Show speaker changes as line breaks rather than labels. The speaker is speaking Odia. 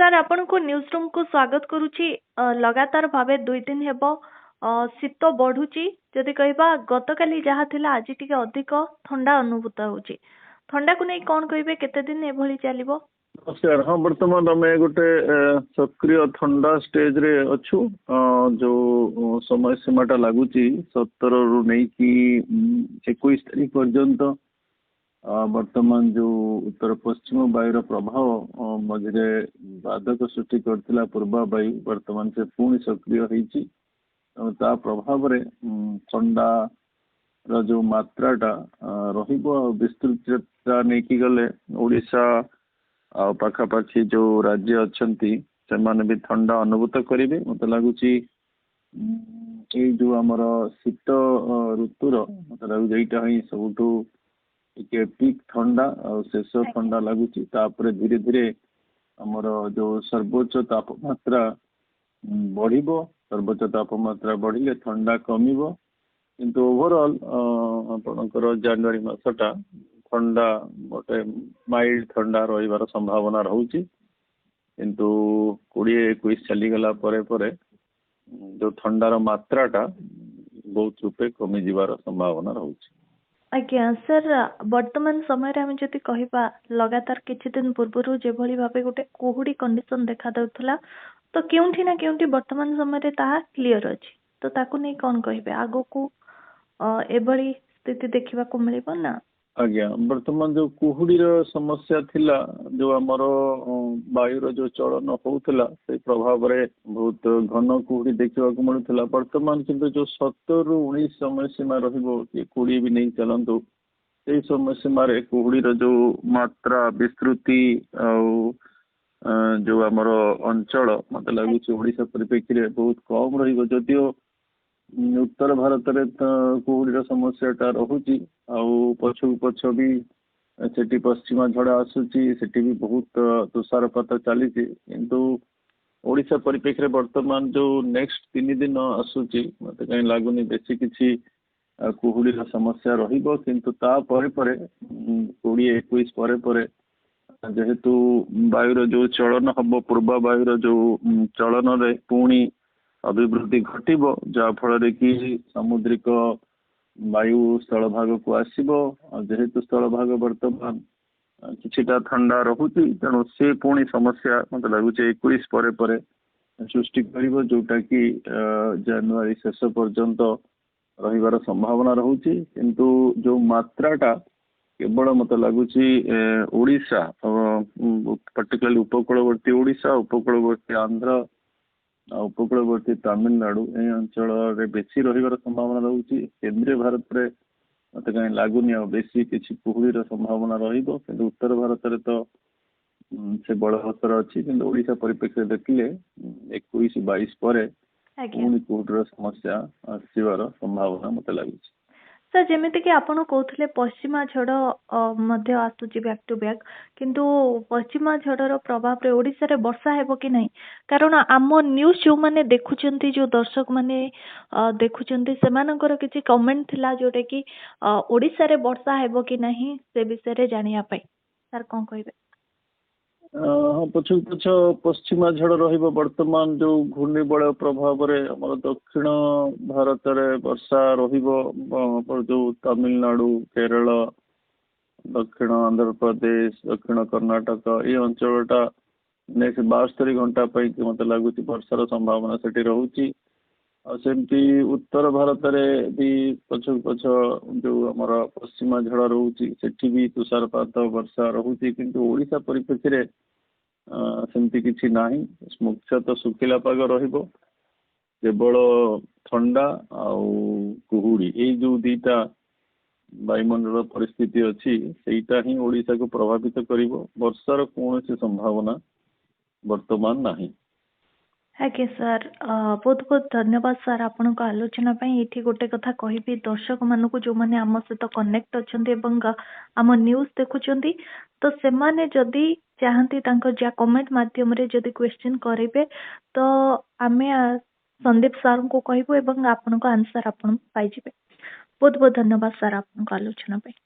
ସାର୍ ଆପଣଙ୍କୁ ନ୍ୟୁଜ୍ ରୁମକୁ ସ୍ୱାଗତ କରୁଛି। ଲଗାତାର ଭାବେ 2 ଦିନ ହେବ ଶୀତ ବଢୁଛି। ଯଦି କହିବା ଗତକାଲି ଯାହା ଥିଲା ଆଜି ଟିକେ ଅଧିକ ଥଣ୍ଡା ଅନୁଭୂତ ହେଉଛି। ଥଣ୍ଡାକୁ ନେଇ କ'ଣ କହିବେ, କେତେ ଦିନ ଏଭଳି ଚାଲିବ?
ନମସ୍କାର। ହଁ, ବର୍ତ୍ତମାନ ଆମେ ଗୋଟେ ସକ୍ରିୟ ଥଣ୍ଡା ଷ୍ଟେଜରେ ଅଛୁ। ଯୋଉ ସମୟ ସୀମାଟା ଲାଗୁଛି 17ରୁ ନେଇକି 21 ତାରିଖ ପର୍ଯ୍ୟନ୍ତ ବର୍ତ୍ତମାନ ଯୋଉ ଉତ୍ତର ପଶ୍ଚିମ ବାୟୁର ପ୍ରଭାବ ମଝିରେ ବାଧକ ସୃଷ୍ଟି କରିଥିଲା ପୂର୍ବା ବାୟୁ, ବର୍ତ୍ତମାନ ସେ ପୁଣି ସକ୍ରିୟ ହେଇଛି। ତା ପ୍ରଭାବରେ ଥଣ୍ଡାର ଯୋଉ ମାତ୍ରାଟା ରହିବ ଆଉ ବିସ୍ତୃତତା ନେଇକି ଗଲେ ଓଡ଼ିଶା ଆଉ ପାଖାପାଖି ଯୋଉ ରାଜ୍ୟ ଅଛନ୍ତି ସେମାନେ ବି ଥଣ୍ଡା ଅନୁଭୂତ କରିବେ। ମତେ ଲାଗୁଛି ଏଇ ଯୋଉ ଆମର ଶୀତ ଋତୁର ମତେ ଲାଗୁଛି ଏଇଟା ହିଁ ସବୁଠୁ ଟିକେ ପିକ୍ ଥଣ୍ଡା ଆଉ ଶେଷ ଥଣ୍ଡା ଲାଗୁଛି। ତାପରେ ଧୀରେ ଧୀରେ ଆମର ଯୋଉ ସର୍ବୋଚ୍ଚ ତାପମାତ୍ରା ବଢିବ। ସର୍ବୋଚ୍ଚ ତାପମାତ୍ରା ବଢିଲେ ଥଣ୍ଡା କମିବ, କିନ୍ତୁ ଓଭରଅଲ୍ ଆପଣଙ୍କର ଜାନୁଆରୀ ମାସଟା ଥଣ୍ଡା ଗୋଟେ ମାଇଲ୍ଡ ଥଣ୍ଡା ରହିବାର ସମ୍ଭାବନା ରହୁଛି। କିନ୍ତୁ 20-21 ଚାଲିଗଲା ପରେ ପରେ ଯୋଉ ଥଣ୍ଡାର ମାତ୍ରାଟା ବହୁତ ରୂପେ କମିଯିବାର ସମ୍ଭାବନା ରହୁଛି।
ଆଜ୍ଞା ସାର୍, ବର୍ତ୍ତମାନ ସମୟରେ ଆମେ ଯଦି କହିବା ଲଗାତାର କିଛି ଦିନ ପୂର୍ବରୁ ଯେଭଳି ଭାବେ ଗୋଟେ କୁହୁଡ଼ି କଣ୍ଡିସନ ଦେଖାଯାଉଥିଲା, ତ କେଉଁଠି ନା କେଉଁଠି ବର୍ତ୍ତମାନ ସମୟରେ ତାହା କ୍ଲିଅର ଅଛି। ତ ତାକୁ ନେଇ କ'ଣ କହିବେ? ଆଗକୁ ଏଭଳି ସ୍ଥିତି ଦେଖିବାକୁ ମିଳିବ ନା?
ଆଜ୍ଞା, ବର୍ତ୍ତମାନ ଯୋଉ କୁହୁଡିର ସମସ୍ୟା ଥିଲା, ଯୋଉ ଆମର ବାୟୁର ଯୋଉ ଚଳନ ହଉଥିଲା ସେଇ ପ୍ରଭାବରେ ବହୁତ ଘନ କୁହୁଡି ଦେଖିବାକୁ ମିଳୁଥିଲା। ବର୍ତ୍ତମାନ କିନ୍ତୁ ଯୋଉ 17ରୁ 19 ସମୟ ସୀମା ରହିବ, କି 20 ବି ନେଇ ଚାଲନ୍ତୁ, ସେଇ ସମୟ ସୀମାରେ କୁହୁଡିର ଯୋଉ ମାତ୍ରା ବିସ୍ତୃତି ଆଉ ଯୋଉ ଆମର ଅଞ୍ଚଳ ମତେ ଲାଗୁଛି ଓଡିଶା ପରିପ୍ରେକ୍ଷୀରେ ବହୁତ କମ ରହିବ। ଯଦିଓ ଉତ୍ତର ଭାରତରେ ତ କୁହୁଡିର ସମସ୍ୟାଟା ରହୁଛି, ଆଉ ପଛକୁ ପଛ ବି ସେଠି ପଶ୍ଚିମା ଝଡ଼ ଆସୁଛି, ସେଠି ବି ବହୁତ ତୁଷାରପାତ ଚାଲିଛି। କିନ୍ତୁ ଓଡ଼ିଶା ପରିପ୍ରେକ୍ଷୀରେ ବର୍ତ୍ତମାନ ଯୋଉ ନେକ୍ସଟ 3 ଦିନ ଆସୁଛି ମତେ କାହିଁ ଲାଗୁନି ବେଶୀ କିଛି କୁହୁଡିର ସମସ୍ୟା ରହିବ। କିନ୍ତୁ ତା ପରେ ପରେ 20-21 ପରେ ପରେ ଯେହେତୁ ବାୟୁର ଯୋଉ ଚଳନ ହବ, ପୂର୍ବ ବାୟୁର ଯୋଉ ଚଳନରେ ପୁଣି ଅଭିବୃଦ୍ଧି ଘଟିବ, ଯାହା ଫଳରେ କି ସାମୁଦ୍ରିକ ବାୟୁ ସ୍ଥଳଭାଗକୁ ଆସିବ। ଯେହେତୁ ସ୍ଥଳଭାଗ ବର୍ତ୍ତମାନ କିଛିଟା ଥଣ୍ଡା ରହୁଛି, ତେଣୁ ସେ ପୁଣି ସମସ୍ୟା ମତେ ଲାଗୁଛି 21 ପରେ ପରେ ସୃଷ୍ଟି କରିବ, ଯୋଉଟା କି ଜାନୁଆରୀ ଶେଷ ପର୍ଯ୍ୟନ୍ତ ରହିବାର ସମ୍ଭାବନା ରହୁଛି। କିନ୍ତୁ ଯୋଉ ମାତ୍ରାଟା କେବଳ ମତେ ଲାଗୁଛି ଓଡ଼ିଶା, ପର୍ଟିକୁଲାରଲି ଉପକୂଳବର୍ତ୍ତୀ ଓଡ଼ିଶା, ଉପକୂଳବର୍ତ୍ତୀ ଆନ୍ଧ୍ର ଆଉ ଉପକୂଳବର୍ତ୍ତୀ ତାମିଲନାଡୁ, এই ଅଞ୍ଚଳରେ ବେଶୀ ରହିବାର ସମ୍ଭାବନା ରହୁଛି। କେନ୍ଦ୍ରୀୟ ଭାରତରେ ମତେ କାହିଁ ଲାଗୁନି ଆଉ ବେଶୀ କିଛି କୁହୁଡିର ସମ୍ଭାବନା ରହିବ। କିନ୍ତୁ ଉତ୍ତର ଭାରତରେ ତ ସେ ବଳବତ୍ତର ଅଛି। କିନ୍ତୁ ଓଡ଼ିଶା ପରିପ୍ରେକ୍ଷୀରେ ଦେଖିଲେ 21-22 ପରେ ପୁଣି କୁହୁଡିର ସମସ୍ୟା ଆସିବାର ସମ୍ଭାବନା ମତେ ଲାଗୁଛି।
ସାର୍, ଯେମିତିକି ଆପଣ କହୁଥିଲେ ପଶ୍ଚିମା ଝଡ଼ ମଧ୍ୟ ଆସୁଛି ବ୍ୟାକ୍ ଟୁ ବ୍ୟାକ୍, କିନ୍ତୁ ପଶ୍ଚିମା ଝଡ଼ର ପ୍ରଭାବରେ ଓଡ଼ିଶାରେ ବର୍ଷା ହେବ କି ନାହିଁ? କାରଣ ଆମ ନ୍ୟୁଜ୍ ଯୋଉମାନେ ଦେଖୁଛନ୍ତି, ଯୋଉ ଦର୍ଶକମାନେ ଦେଖୁଛନ୍ତି, ସେମାନଙ୍କର କିଛି କମେଣ୍ଟ ଥିଲା ଯୋଉଟାକି ଓଡ଼ିଶାରେ ବର୍ଷା ହେବ କି ନାହିଁ ସେ ବିଷୟରେ ଜାଣିବା ପାଇଁ। ସାର୍ କ'ଣ କହିବେ?
ହଁ, ପଛକୁ ପଛ ପଶ୍ଚିମା ଝଡ଼ ରହିବ। ବର୍ତ୍ତମାନ ଯୋଉ ଘୂର୍ଣ୍ଣିବଳୟ ପ୍ରଭାବରେ ଆମର ଦକ୍ଷିଣ ଭାରତରେ ବର୍ଷା ରହିବ। ଯୋଉ ତାମିଲନାଡୁ, କେରଳ, ଦକ୍ଷିଣ ଆନ୍ଧ୍ରପ୍ରଦେଶ, ଦକ୍ଷିଣ କର୍ଣ୍ଣାଟକ, ଏଇ ଅଞ୍ଚଳଟା ନେକ୍ସଟ 72 ଘଣ୍ଟା ପାଇଁ ମତେ ଲାଗୁଛି ବର୍ଷାର ସମ୍ଭାବନା ସେଠି ରହୁଛି। ଆଉ ସେମିତି ଉତ୍ତର ଭାରତରେ ବି ପଛକୁ ପଛ ଯୋଉ ଆମର ପଶ୍ଚିମା ଝଡ଼ ରହୁଛି, ସେଠି ବି ତୁଷାରପାତ ବର୍ଷା ରହୁଛି। କିନ୍ତୁ ଓଡ଼ିଶା ପରିପ୍ରେକ୍ଷୀରେ ସେମିତି କିଛି ନାହିଁ। ମୁଖ୍ୟତଃ ଶୁଖିଲା ପାଗ ରହିବ। କେବଳ ଥଣ୍ଡା ଆଉ କୁହୁଡି, ଏଇ ଯୋଉ ଦିଟା ବାୟୁମଣ୍ଡଳ ପରିସ୍ଥିତି ଅଛି, ସେଇଟା ହିଁ ଓଡ଼ିଶାକୁ ପ୍ରଭାବିତ କରିବ। ବର୍ଷାର କୌଣସି ସମ୍ଭାବନା ବର୍ତ୍ତମାନ ନାହିଁ।
ଆଜ୍ଞା ସାର୍, ବହୁତ ବହୁତ ଧନ୍ୟବାଦ ସାର୍ ଆପଣଙ୍କ ଆଲୋଚନା ପାଇଁ। ଏଠି ଗୋଟେ କଥା କହିବି ଦର୍ଶକମାନଙ୍କୁ, ଯୋଉମାନେ ଆମ ସହିତ କନେକ୍ଟ ଅଛନ୍ତି ଏବଂ ଆମ ନ୍ୟୁଜ୍ ଦେଖୁଛନ୍ତି, ତ ସେମାନେ ଯଦି ଚାହାନ୍ତି ତାଙ୍କ ଯାହା କମେଣ୍ଟ ମାଧ୍ୟମରେ ଯଦି କ୍ୱେଶ୍ଚିନ୍ କରିବେ, ତ ଆମେ ସନ୍ଦୀପ ସାର୍ଙ୍କୁ କହିବୁ ଏବଂ ଆପଣଙ୍କ ଆନ୍ସର ଆପଣ ପାଇଯିବେ। ବହୁତ ବହୁତ ଧନ୍ୟବାଦ ସାର୍ ଆପଣଙ୍କ ଆଲୋଚନା ପାଇଁ।